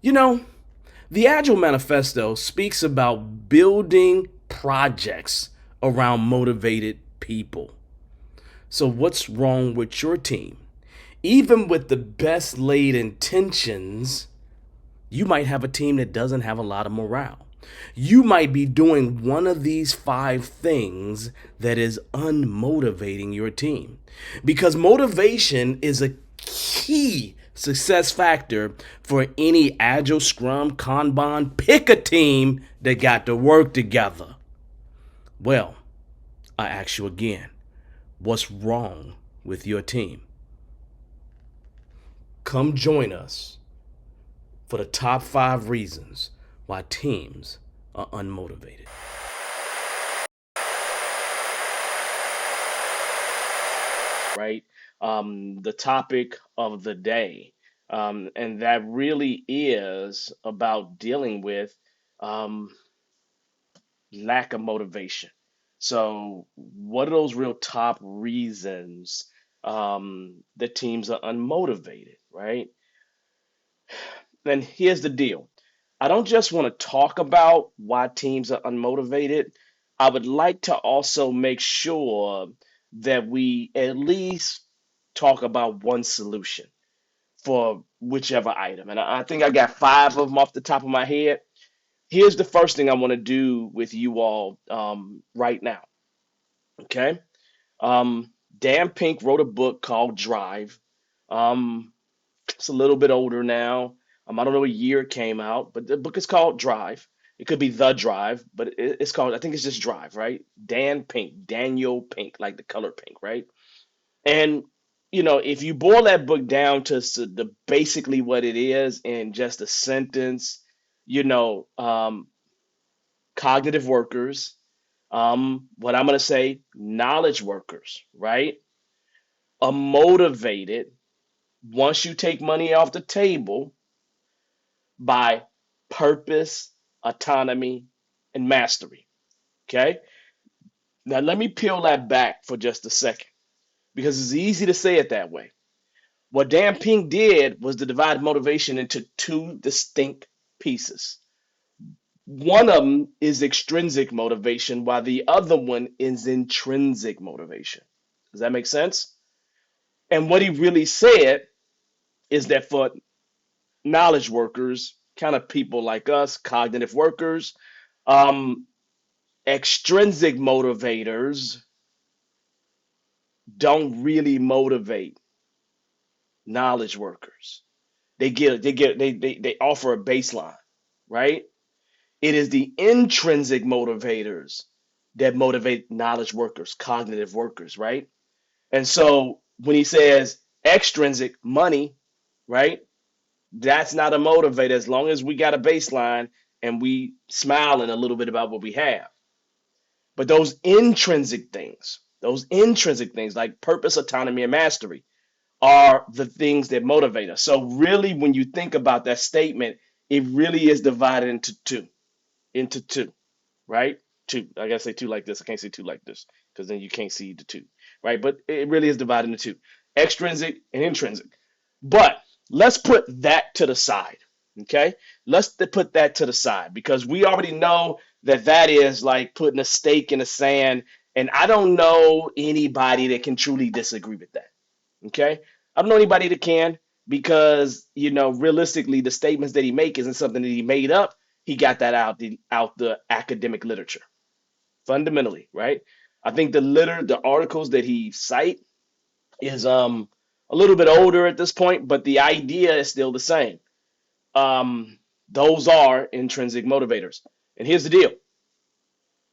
You know, the Agile Manifesto speaks about building projects around motivated people. So, what's wrong with your team? Even with the best laid intentions, you might have a team that doesn't have a lot of morale. You might be doing one of these five things that is unmotivating your team. Because motivation is a key success factor for any Agile, Scrum, Kanban. Pick a team that got to work together. Well, I ask you again, what's wrong with your team? Come join us for the top 5 reasons why teams are unmotivated. Right? The topic of the day. And that really is about dealing with um, lack of motivation. So, what are those real top reasons that teams are unmotivated, right? Then here's the deal. I don't just want to talk about why teams are unmotivated. I would like to also make sure that we at least talk about one solution for whichever item. And I think I got 5 of them off the top of my head. Here's the first thing I want to do with you all right now. Okay. Dan Pink wrote a book called Drive. Um, it's a little bit older now. I don't know what year it came out, but the book is called Drive. It could be The Drive, but it's called, I think it's just Drive, right? Dan Pink, Daniel Pink, like the color pink, right? And, if you boil that book down to the basically what it is in just a sentence, you know, um, cognitive workers, what I'm going to say, knowledge workers, right? Are motivated once you take money off the table by purpose, autonomy, and mastery. Okay. Now, let me peel that back for just a second because it's easy to say it that way. What Dan Pink did was to divide motivation into two distinct pieces. One of them is extrinsic motivation, while the other one is intrinsic motivation. Does that make sense? And what he really said is that for knowledge workers, kind of people like us, cognitive workers, um, extrinsic motivators don't really motivate knowledge workers. They offer a baseline, right? It is the intrinsic motivators that motivate knowledge workers, cognitive workers, right? And so when he says extrinsic money, right? That's not a motivator as long as we got a baseline and we smiling a little bit about what we have. But those intrinsic things like purpose, autonomy, and mastery are the things that motivate us. So really, when you think about that statement, it really is divided into two, right? Two. I gotta say two like this. I can't say two like this because then you can't see the two, right? But it really is divided into two, extrinsic and intrinsic. But let's put that to the side, okay? Let's put that to the side because we already know that that is like putting a stake in the sand, and I don't know anybody that can truly disagree with that, okay? I don't know anybody that can because realistically, the statements that he make isn't something that he made up. He got that out the academic literature fundamentally, right? I think the articles that he cite is a little bit older at this point, but the idea is still the same. Those are intrinsic motivators. And here's the deal.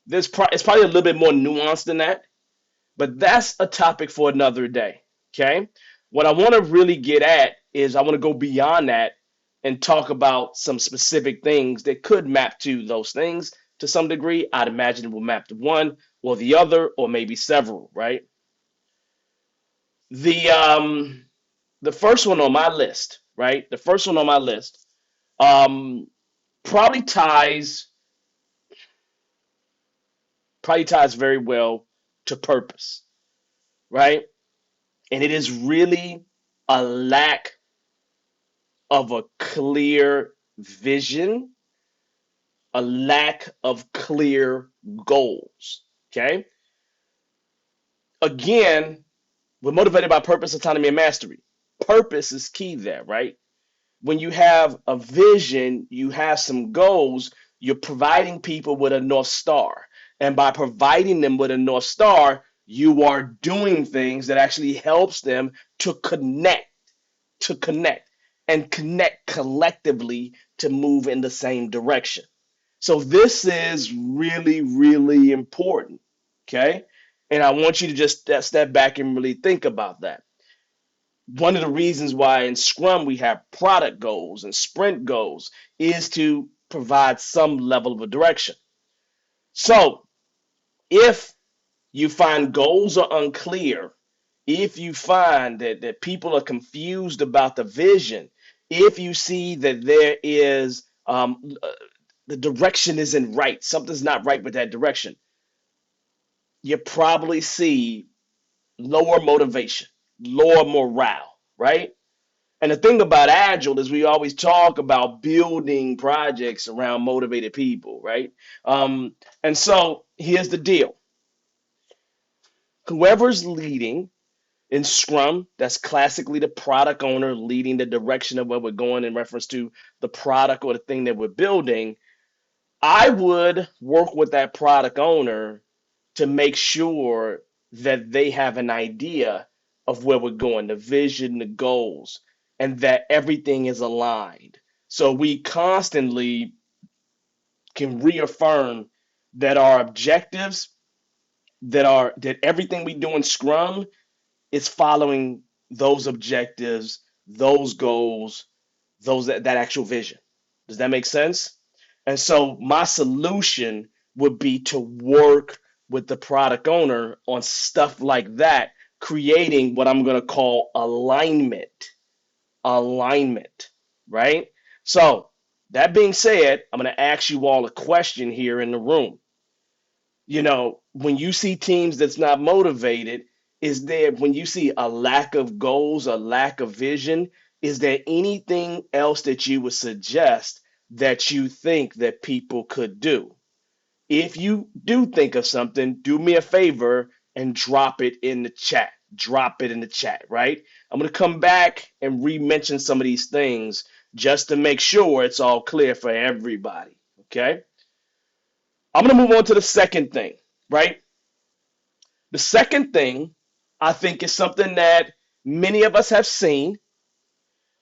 It's probably a little bit more nuanced than that, but that's a topic for another day. Okay. What I want to really get at is I want to go beyond that and talk about some specific things that could map to those things to some degree. I'd imagine it will map to one or the other, or maybe several, right? The um the first one on my list, right? The first one on my list, um, probably ties probably ties very well to purpose, right? And it is really a lack of a clear vision, a lack of clear goals. Okay. Again, we're motivated by purpose, autonomy, and mastery. Purpose is key there, right? When you have a vision, you have some goals, you're providing people with a North Star. And by providing them with a North Star, you are doing things that actually helps them to connect, to connect, and connect collectively to move in the same direction. So this is really, really important. Okay. And I want you to just step back and really think about that. One of the reasons why in Scrum we have product goals and sprint goals is to provide some level of a direction. So if you find goals are unclear, if you find that people are confused about the vision, if you see that there is the direction isn't right, something's not right with that direction, you probably see lower motivation, lower morale, right? And the thing about Agile is we always talk about building projects around motivated people, right? And so here's the deal. Whoever's leading in Scrum, that's classically the product owner leading the direction of where we're going in reference to the product or the thing that we're building. I would work with that product owner to make sure that they have an idea of where we're going, the vision, the goals, and that everything is aligned. So we constantly can reaffirm that our objectives, that everything we do in Scrum is following those objectives, those goals, that actual vision. Does that make sense? And so my solution would be to work with the product owner on stuff like that, creating what I'm going to call alignment. Alignment, right? So, that being said, I'm going to ask you all a question here in the room. When you see teams that's not motivated, when you see a lack of goals, a lack of vision, is there anything else that you would suggest that you think that people could do? If you do think of something, do me a favor and drop it in the chat. Drop it in the chat, right? I'm going to come back and re-mention some of these things just to make sure it's all clear for everybody, okay? I'm going to move on to the second thing, right? The second thing I think is something that many of us have seen.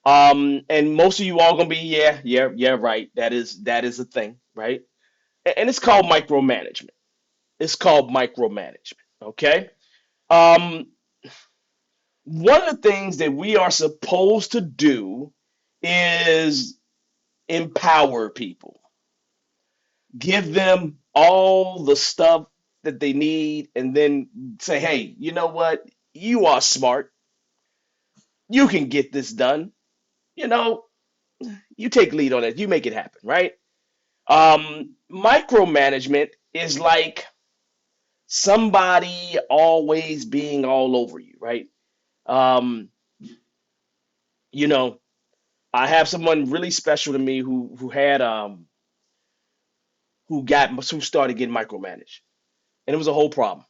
And most of you all gonna be, yeah, right. That is a thing, right? And it's called micromanagement. It's called micromanagement. Okay. Um, One of the things that we are supposed to do is empower people, give them all the stuff that they need, and then say, hey, you know what? You are smart. You can get this done. You know, you take lead on it. You make it happen, right? Micromanagement is like somebody always being all over you, right? Um, you know, I have someone really special to me who started getting micromanaged, and it was a whole problem.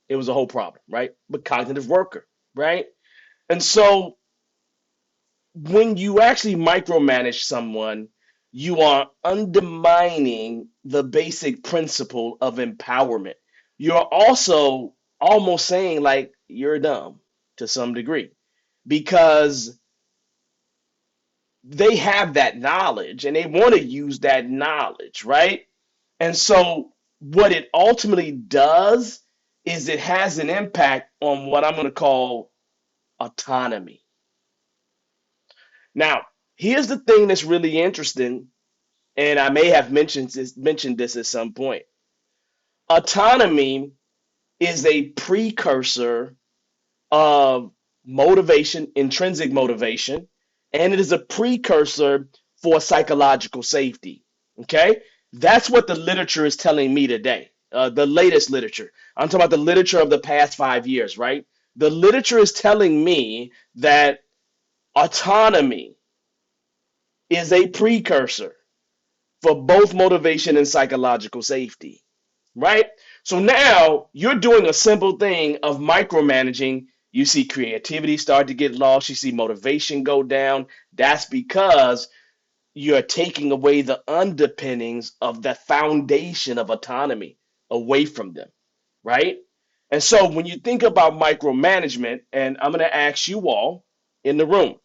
It was a whole problem, right? But cognitive worker, right? And so when you actually micromanage someone, you are undermining the basic principle of empowerment. You're also almost saying, like, you're dumb to some degree because they have that knowledge and they want to use that knowledge, right? And so, what it ultimately does is it has an impact on what I'm going to call autonomy. Now, here's the thing that's really interesting, and I may have mentioned this at some point. Autonomy is a precursor of motivation, intrinsic motivation, and it is a precursor for psychological safety. Okay, that's what the literature is telling me today. The latest literature. I'm talking about the literature of the past 5 years, right? The literature is telling me that autonomy is a precursor for both motivation and psychological safety, right? So now you're doing a simple thing of micromanaging. You see creativity start to get lost. You see motivation go down. That's because you're taking away the underpinnings of the foundation of autonomy away from them, right? And so when you think about micromanagement, and I'm going to ask you all in the room,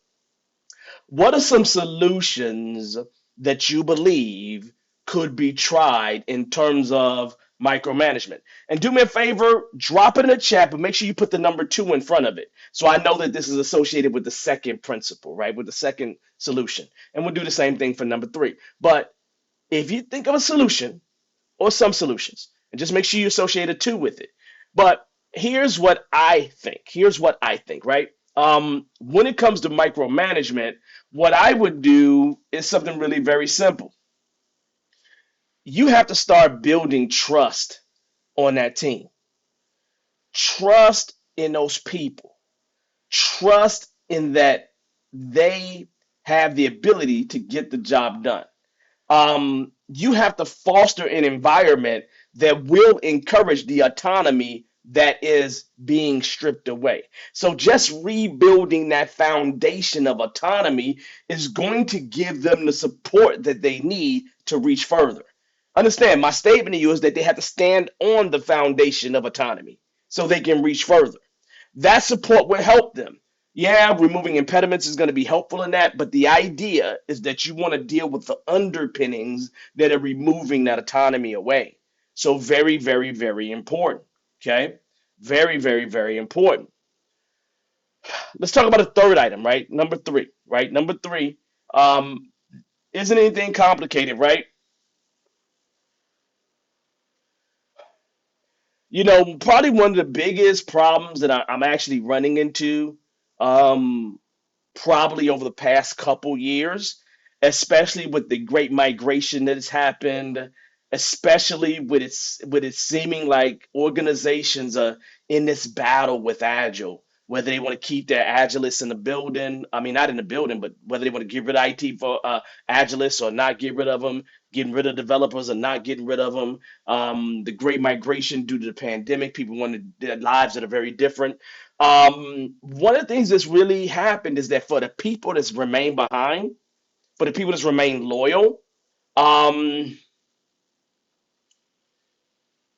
what are some solutions that you believe could be tried in terms of micromanagement? And do me a favor, drop it in the chat, but make sure you put the number two in front of it. So I know that this is associated with the second principle, right? With the second solution. And we'll do the same thing for number three. But if you think of a solution or some solutions, and just make sure you associate a two with it. But here's what I think. Here's what I think, right? When it comes to micromanagement, what I would do is something really very simple. You have to start building trust on that team, trust in those people, trust in that they have the ability to get the job done. You have to foster an environment that will encourage the autonomy that is being stripped away. So, just rebuilding that foundation of autonomy is going to give them the support that they need to reach further. Understand, my statement to you is that they have to stand on the foundation of autonomy so they can reach further. That support will help them. Yeah, removing impediments is going to be helpful in that, but the idea is that you want to deal with the underpinnings that are removing that autonomy away. So, very, very, very important. Okay. Very, very, very important. Let's talk about a third item, right? Number three, right? Number three um, isn't anything complicated, right? Probably one of the biggest problems that I'm actually running into um, probably over the past couple years, especially with the great migration that has happened, especially with it seeming like organizations are in this battle with Agile, whether they want to keep their Agilists in the building. I mean, not in the building, but whether they want to get rid of IT for Agilists or not get rid of them, getting rid of developers or not getting rid of them. The great migration due to the pandemic, people wanted their lives that are very different. One of the things that's really happened is that for the people that's remained behind, for the people that's remained loyal, um,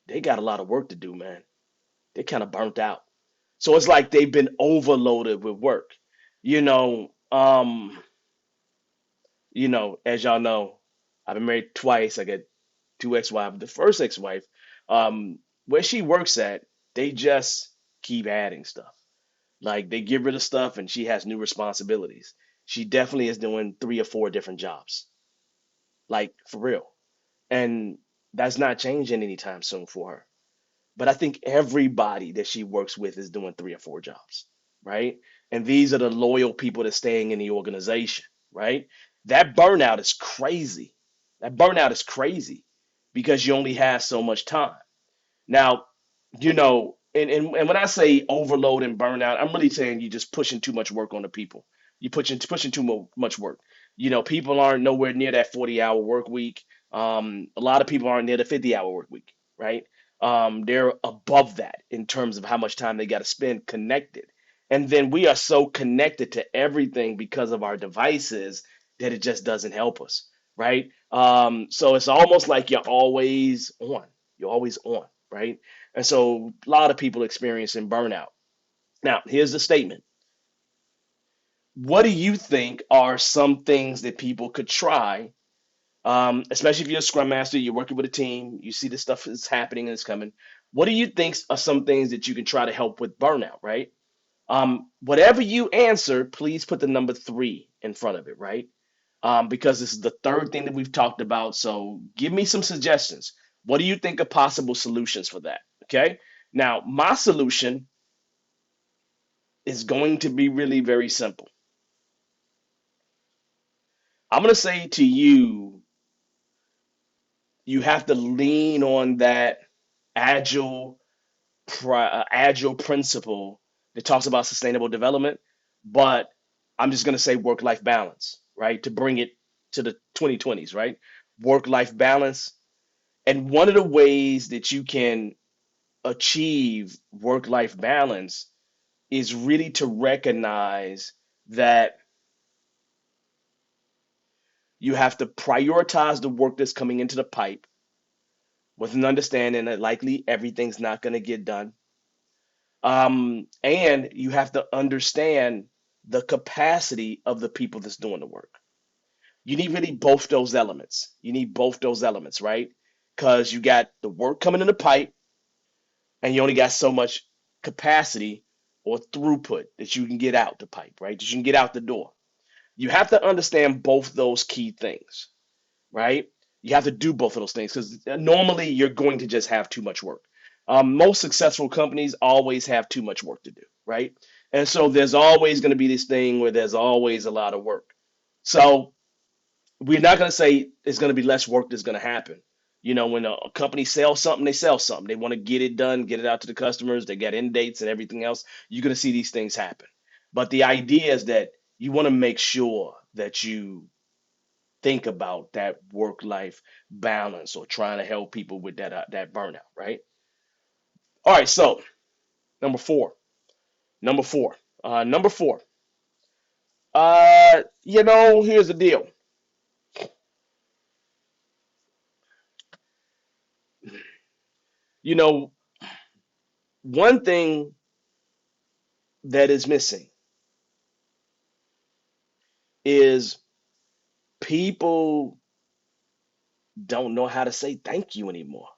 they got a lot of work to do, man. They kind of burnt out. So it's like they've been overloaded with work. You know, um, as y'all know, I've been married twice. I got two ex-wives. The first ex-wife, um, where she works at, they just keep adding stuff. Like they get rid of stuff and she has new responsibilities. She definitely is doing three or four different jobs, like for real. And that's not changing anytime soon for her. But I think everybody that she works with is doing three or four jobs, right? And these are the loyal people that's staying in the organization, right? That burnout is crazy. That burnout is crazy because you only have so much time. Now, and when I say overload and burnout, I'm really saying you're just pushing too much work on the people. You're pushing much work. People aren't nowhere near that 40-hour work week. A lot of people aren't near the 50-hour work week, right? They're above that in terms of how much time they got to spend connected. And then we are so connected to everything because of our devices that it just doesn't help us, right? So it's almost like you're always on. You're always on, right? And so a lot of people experiencing burnout. Now, here's the statement. What do you think are some things that people could try, especially if you're a scrum master, you're working with a team, you see this stuff is happening and it's coming. What do you think are some things that you can try to help with burnout, right? Whatever you answer, please put the number three in front of it, right? Because this is the third thing that we've talked about. So give me some suggestions. What do you think are possible solutions for that? Okay. Now, my solution is going to be really very simple. I'm going to say to you, you have to lean on that agile, agile principle that talks about sustainable development. But I'm just going to say work life balance, right? To bring it to the 2020s, right? Work life balance. And one of the ways that you can achieve work life balance is really to recognize that you have to prioritize the work that's coming into the pipe with an understanding that likely everything's not going to get done. And you have to understand the capacity of the people that's doing the work. You need really both those elements. You need both those elements, right? Because you got the work coming in the pipe and you only got so much capacity or throughput that you can get out the pipe, right? That you can get out the door. You have to understand both those key things, right? You have to do both of those things because normally you're going to just have too much work. Most successful companies always have too much work to do, right? And so there's always going to be this thing where there's always a lot of work. So we're not going to say it's going to be less work that's going to happen. You know, when a company sells something, they sell something. They want to get it done, get it out to the customers. They got end dates and everything else. You're going to see these things happen. But the idea is that you want to make sure that you think about that work life balance or trying to help people with that burnout, right? All right, so number four, number four, number four. Here's the deal. You know, one thing that is missing is people don't know how to say thank you anymore.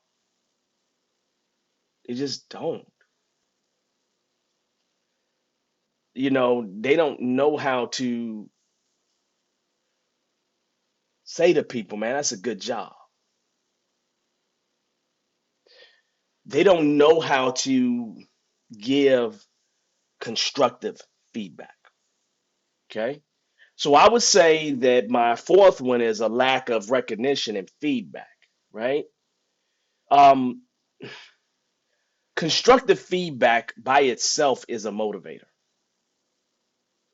They just don't. They don't know how to say to people, man, that's a good job. They don't know how to give constructive feedback. Okay. So I would say that my fourth one is a lack of recognition and feedback, right? Um, Constructive feedback by itself is a motivator.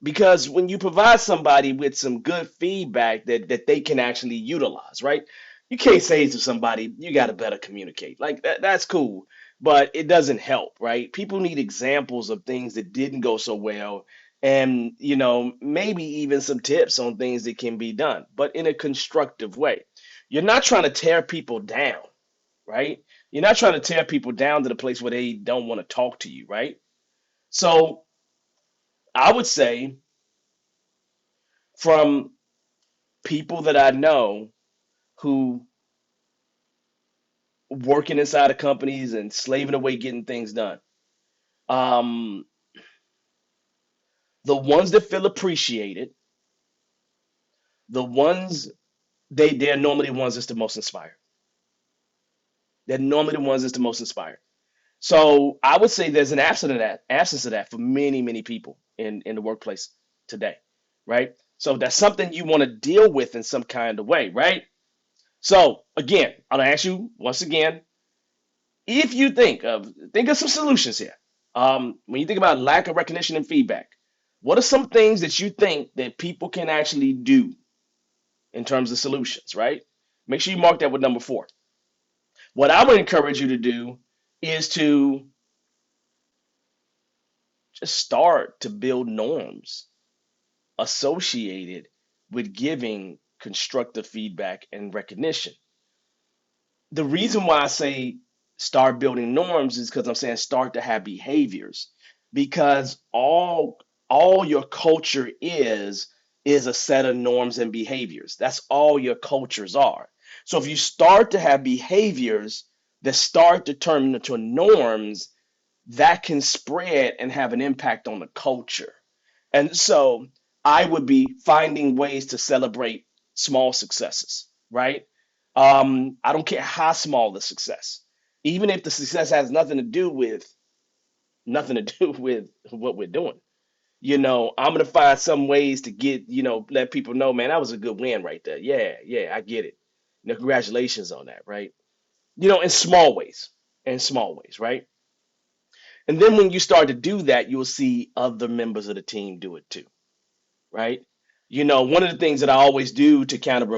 Because when you provide somebody with some good feedback that they can actually utilize, right? You can't say to somebody, you got to better communicate. Like that's cool, but it doesn't help, right? People need examples of things that didn't go so well and, maybe even some tips on things that can be done, but in a constructive way. You're not trying to tear people down, right? You're not trying to tear people down to the place where they don't want to talk to you, right? So I would say from people that I know who working inside of companies and slaving away getting things done. Um, the ones that feel appreciated, the ones they're normally the ones that's the most inspired. They're normally the ones that's the most inspired. So I would say there's an absence of that for many, many people in the workplace today, right? So that's something you want to deal with in some kind of way, right? So again, I'll ask you once again, if you think of some solutions here. When you think about lack of recognition and feedback, what are some things that you think that people can actually do in terms of solutions, right? Make sure you mark that with number four. What I would encourage you to do is to just start to build norms associated with giving constructive feedback and recognition. The reason why I say start building norms is because I'm saying start to have behaviors because all your culture is a set of norms and behaviors. That's all your cultures are. So if you start to have behaviors that start to turn into norms, that can spread and have an impact on the culture. And so I would be finding ways to celebrate small successes, right? I don't care how small the success, even if the success has nothing to do with what we're doing. I'm gonna find some ways to let people know, man, that was a good win right there. Yeah, yeah, I get it. Congratulations on that, right? In small ways, right? And then when you start to do that, you'll see other members of the team do it too, right? One of the things that I always do to kind of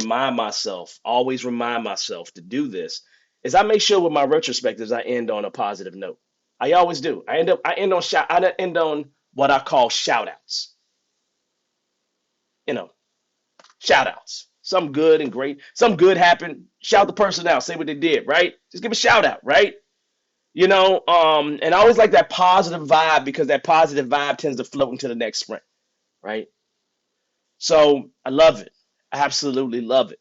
always remind myself to do this, is I make sure with my retrospectives I end on a positive note. I always do. I end on what I call shout outs. You know, shout outs. Some good and great. Some good happened. Shout the person out. Say what they did, right? Just give a shout out, right? And I always like that positive vibe because that positive vibe tends to float into the next sprint, right? So I love it. I absolutely love it.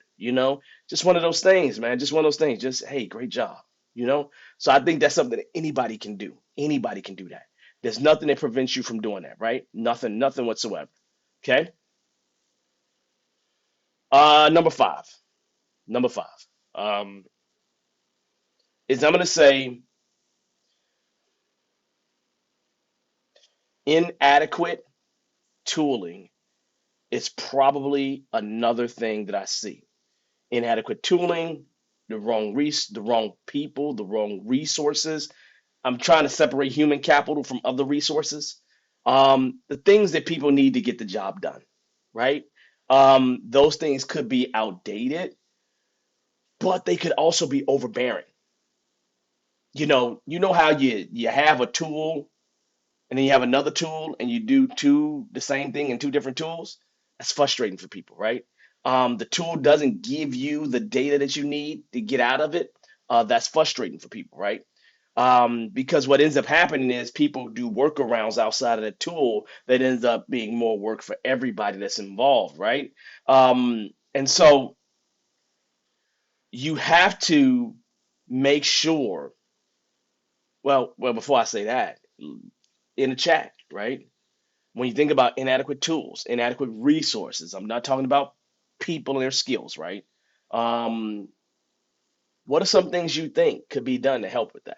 Just one of those things, man. Just one of those things. Just, hey, great job. You know? So I think that's something that anybody can do. Anybody can do that. There's nothing that prevents you from doing that, right? Nothing, nothing whatsoever. Okay. Number five. Number five. Um, is I'm gonna say inadequate tooling is probably another thing that I see. Inadequate tooling, the wrong people, the wrong resources. I'm trying to separate human capital from other resources. The things that people need to get the job done, right? Those things could be outdated, but they could also be overbearing. You know how you have a tool and then you have another tool and you do the same thing in two different tools. That's frustrating for people, right? The tool doesn't give you the data that you need to get out of it. That's frustrating for people, right? Because what ends up happening is people do workarounds outside of the tool that ends up being more work for everybody that's involved, right? And so you have to make sure, well, before I say that, in the chat, right? When you think about inadequate tools, inadequate resources, I'm not talking about people and their skills, right? Um, what are some things you think could be done to help with that?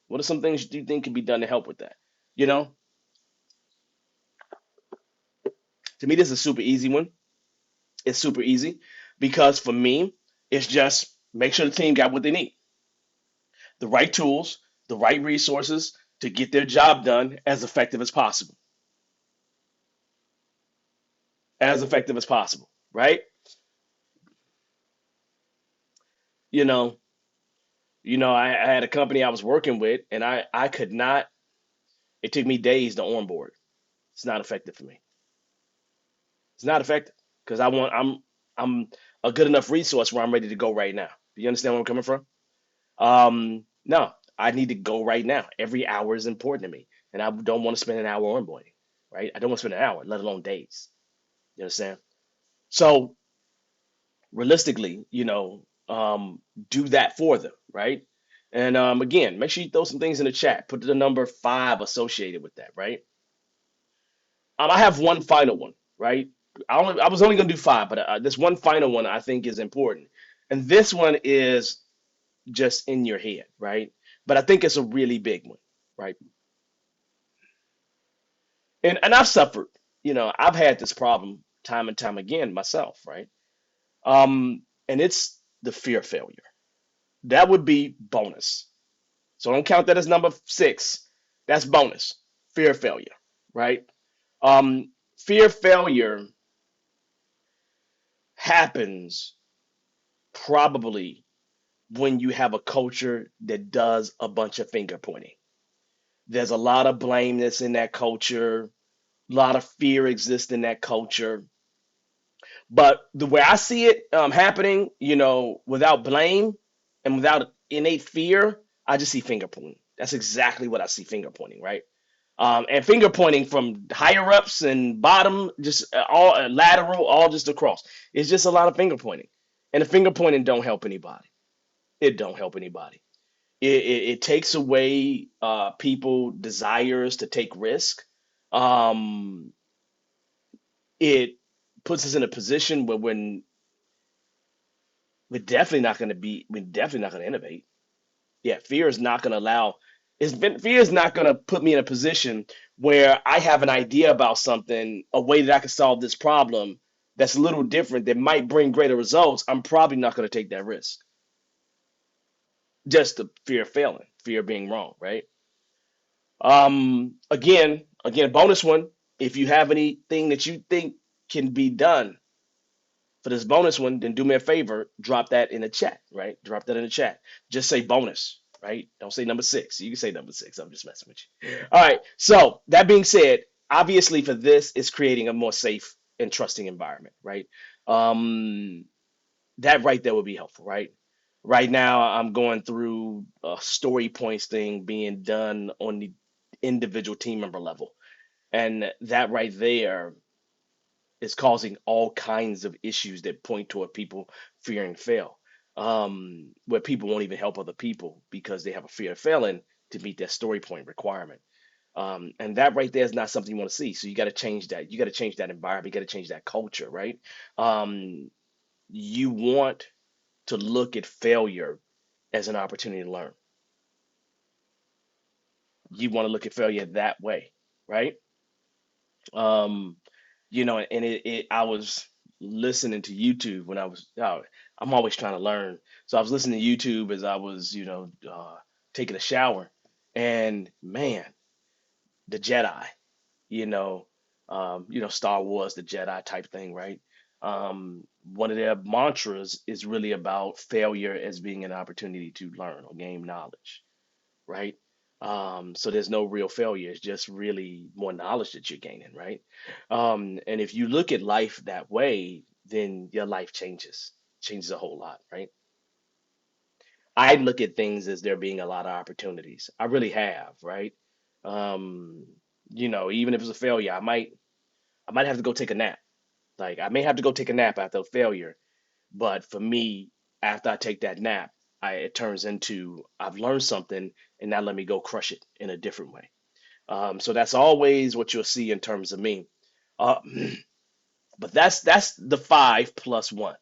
What are some things do you think could be done to help with that? You know, to me, this is a super easy one. It's super easy because for me, it's just make sure the team got what they need, the right tools, the right resources to get their job done as effective as possible, as effective as possible, right? You know, I had a company I was working with, and I could not. It took me days to onboard. It's not effective for me. It's not effective because I'm a good enough resource where I'm ready to go right now. Do you understand where I'm coming from? No, I need to go right now. Every hour is important to me, and I don't want to spend an hour onboarding, right? I don't want to spend an hour, let alone days. You understand? So realistically, do that for them, right? And again, make sure you throw some things in the chat. Put the number five associated with that, right? I have one final one, right? I was only going to do five, but this one final one I think is important, and this one is just in your head, right? But I think it's a really big one, right? And I've suffered, I've had this problem time and time again myself, right? And it's the fear of failure. That would be bonus. So don't count that as number six. That's bonus. Fear of failure, right? Fear of failure happens probably when you have a culture that does a bunch of finger pointing. There's a lot of blame that's in that culture, a lot of fear exists in that culture. But the way I see it happening, without blame and without innate fear, I just see finger pointing. That's exactly what I see finger pointing, right? And finger pointing from higher ups and bottom, just all lateral, all just across. It's just a lot of finger pointing, and the finger pointing don't help anybody. It don't help anybody. It takes away people desires to take risk. Um, it puts us in a position where when we're definitely not going to innovate. Yeah, fear is not going to allow. Fear is not going to put me in a position where I have an idea about something, a way that I can solve this problem that's a little different that might bring greater results. I'm probably not going to take that risk. Just the fear of failing, fear of being wrong, right? Again, bonus one. If you have anything that you think can be done for this bonus one, then do me a favor, drop that in the chat, right? Drop that in the chat. Just say bonus, right? Don't say number six. You can say number six. I'm just messing with you. All right. So that being said, obviously for this, it's creating a more safe and trusting environment, right? Um, that right there would be helpful, right? Right now, I'm going through a story points thing being done on the individual team member level. And that right there is causing all kinds of issues that point toward people fearing fail, where people won't even help other people because they have a fear of failing to meet their story point requirement. And that right there is not something you want to see. So you got to change that. You got to change that environment. You got to change that culture, right? Um, you want to look at failure as an opportunity to learn. You want to look at failure that way, right? Um, and I was listening to YouTube when I'm always trying to learn. So I was listening to YouTube as I was, taking a shower. And man, the Jedi, you know, Star Wars, the Jedi type thing, right? One of their mantras is really about failure as being an opportunity to learn or gain knowledge, right? So there's no real failure. It's just really more knowledge that you're gaining, right? And if you look at life that way, then your life changes a whole lot, right? I look at things as there being a lot of opportunities. I really have, right? Um, Even if it's a failure, I might have to go take a nap. Like I may have to go take a nap after a failure, but for me, after I take that nap, it turns into I've learned something, and now let me go crush it in a different way. So that's always what you'll see in terms of me. Uh, but that's the five plus one,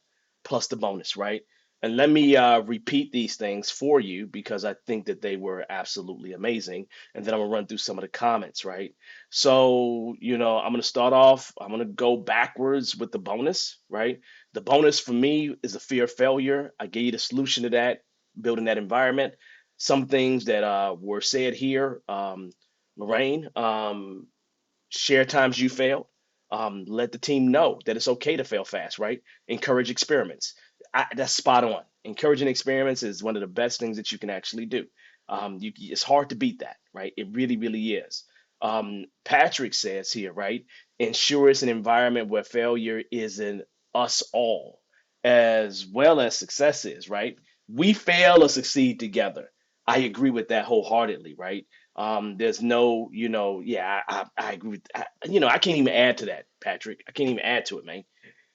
plus the bonus, right? And let me repeat these things for you because I think that they were absolutely amazing. And then I'm gonna run through some of the comments, right? So, I'm gonna start off, I'm gonna go backwards with the bonus, right? The bonus for me is a fear of failure. I gave you the solution to that, building that environment. Some things that were said here, Lorraine. Share times you failed. Let the team know that it's okay to fail fast, right? Encourage experiments. That's spot on. Encouraging experiments is one of the best things that you can actually do. It's hard to beat that, right? It really, really is. Patrick says here, right? Ensure it's an environment where failure is in us all, as well as success is, right? We fail or succeed together. I agree with that wholeheartedly, right? There's no, yeah, I agree with, I can't even add to that, Patrick. I can't even add to it, man.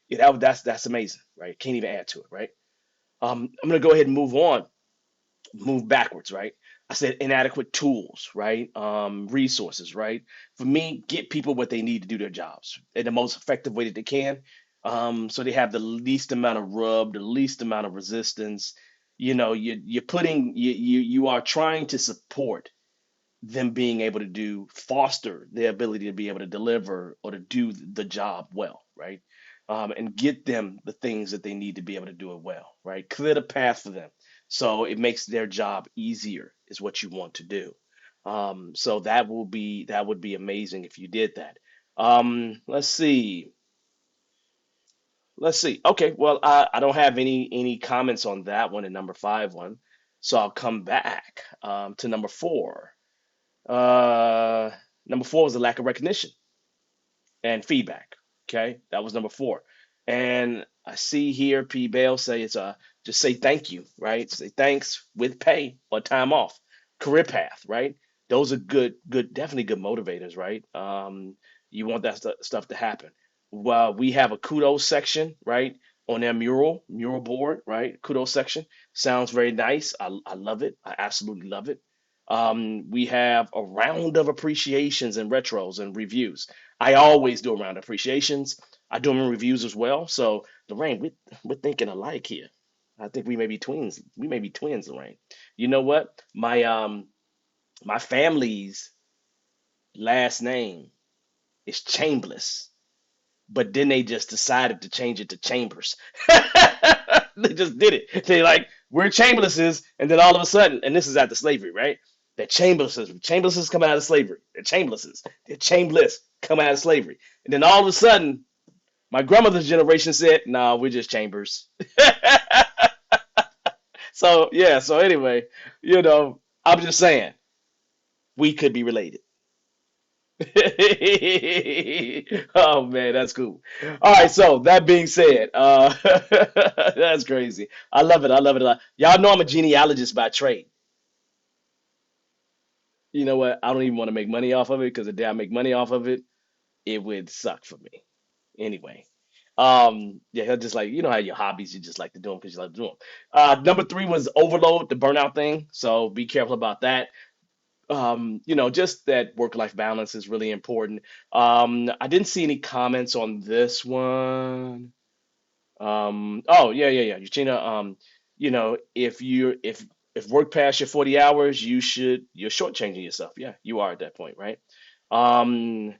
Yeah, that's amazing, right? Can't even add to it, right? I'm gonna go ahead and move backwards, right? I said inadequate tools, right? Resources, right? For me, get people what they need to do their jobs in the most effective way that they can. So they have the least amount of rub, the least amount of resistance. You are trying to support them being able to foster their ability to be able to deliver or to do the job well, right? And get them the things that they need to be able to do it well, right? Clear the path for them. So it makes their job easier, is what you want to do. So that would be amazing if you did that. Let's see. Let's see. Okay, well, I don't have any comments on that one and number five one. So I'll come back to number four. Uh, Number four was the lack of recognition and feedback. Okay, that was number four. And I see here P. Bale say it's just say thank you, right? Say thanks with pay or time off. Career path, right? Those are good, definitely good motivators, right? You want that stuff to happen. Well, we have a kudos section, right, on their mural board, right? Kudos section sounds very nice. I love it. I absolutely love it. We have a round of appreciations and retros and reviews. I always do a round of appreciations. I do them in reviews as well. So Lorraine, we're thinking alike here. I think we may be twins. We may be twins, Lorraine. You know what? My family's last name is Chambliss, but then they just decided to change it to Chambers. They just did it. They like we're Chamberlasses, and then all of a sudden, and this is after slavery, right? They're Chamberlasses coming out of slavery. They're Chamberlasses. They're Chambliss coming out of slavery, and then all of a sudden, My grandmother's generation said, "Nah, we're just chambers." So yeah. So anyway, I'm just saying we could be related. Oh man, that's cool. All right, so that being said, that's crazy. I love it. I love it a lot. Y'all know I'm a genealogist by trade. You know what? I don't even want to make money off of it because the day I make money off of it, it would suck for me. Anyway, yeah, just like how your hobbies, you just like to do them because you like to do them. Number three was overload, the burnout thing. So be careful about that. Just that work-life balance is really important. I didn't see any comments on this one. Oh yeah. Eugenia, if work past your 40 hours, you're shortchanging yourself. Yeah, you are at that point, right? Um,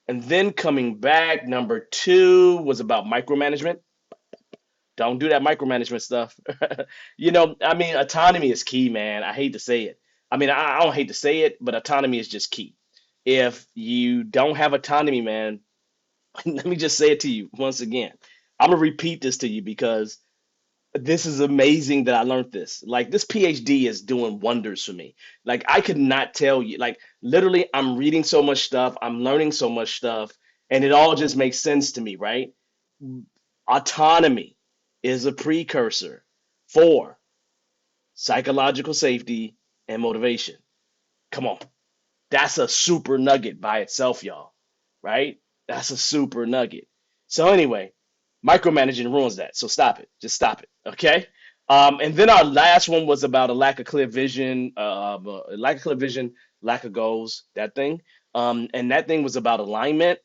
and then coming back, number two was about micromanagement. Don't do that micromanagement stuff. I mean, autonomy is key, man. I hate to say it. I mean, I don't hate to say it, but autonomy is just key. If you don't have autonomy, man, let me just say it to you once again. I'm gonna repeat this to you because this is amazing that I learned this. Like this PhD is doing wonders for me. Like I could not tell you. Like literally, I'm reading so much stuff, I'm learning so much stuff, and it all just makes sense to me, right? Autonomy is a precursor for psychological safety and motivation. Come on. That's a super nugget by itself, y'all. Right? That's a super nugget. So anyway, micromanaging ruins that. So stop it. Just stop it. Okay. And then our last one was about a lack of clear vision, lack of goals, that thing. And that thing was about alignment.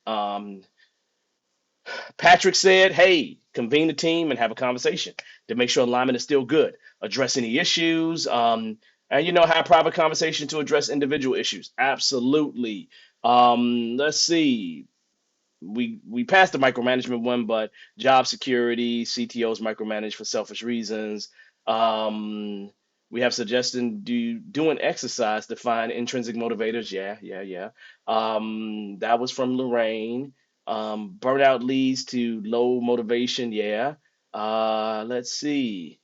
Patrick said, hey, convene the team and have a conversation to make sure alignment is still good. Address any issues, and have private conversation to address individual issues. Absolutely. Let's see. We passed the micromanagement one, but job security, CTOs micromanage for selfish reasons. Um, we have suggested doing exercise to find intrinsic motivators. Yeah. That was from Lorraine. Burnout leads to low motivation. Yeah. Let's see.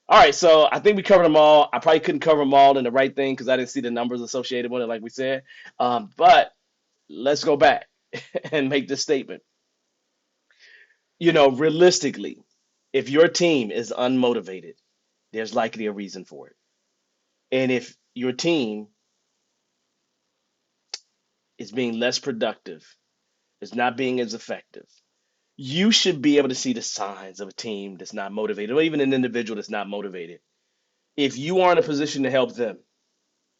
All right, so I think we covered them all. I probably couldn't cover them all in the right thing because I didn't see the numbers associated with it, like we said. But let's go back and make this statement. Realistically, if your team is unmotivated, there's likely a reason for it. And if your team is being less productive, is not being as effective, you should be able to see the signs of a team that's not motivated, or even an individual that's not motivated. If you are in a position to help them,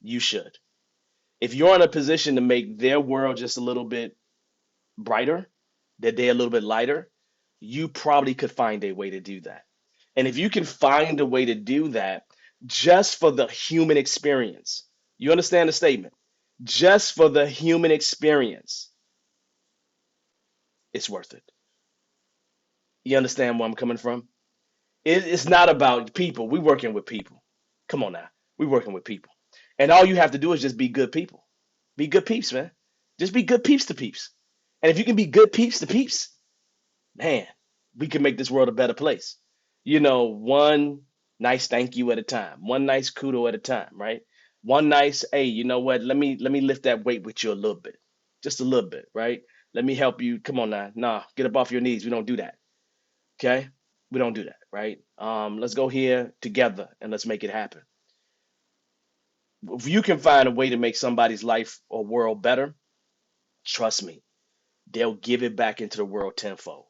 you should. If you're in a position to make their world just a little bit brighter, their day a little bit lighter, you probably could find a way to do that. And if you can find a way to do that just for the human experience, you understand the statement? Just for the human experience, it's worth it. You understand where I'm coming from? It's not about people. We're working with people. Come on now. We're working with people. And all you have to do is just be good people. Be good peeps, man. Just be good peeps to peeps. And if you can be good peeps to peeps, man, we can make this world a better place. One nice thank you at a time, one nice kudo at a time, right? One nice, hey, you know what? Let me lift that weight with you a little bit, just a little bit, right? Let me help you. Come on now, nah, get up off your knees. We don't do that, okay? We don't do that, right? Let's go here together and let's make it happen. If you can find a way to make somebody's life or world better, trust me, they'll give it back into the world tenfold.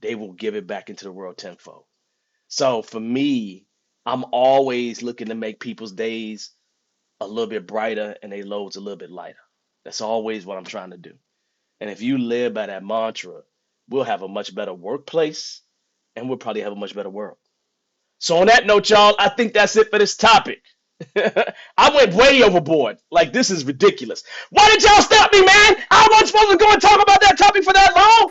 They will give it back into the world tenfold. So for me, I'm always looking to make people's days a little bit brighter and their loads a little bit lighter. That's always what I'm trying to do. And if you live by that mantra, we'll have a much better workplace and we'll probably have a much better world. So on that note, y'all, I think that's it for this topic. I went way overboard. Like this is ridiculous. Why did y'all stop me, man? I wasn't supposed to go and talk about that topic for that long.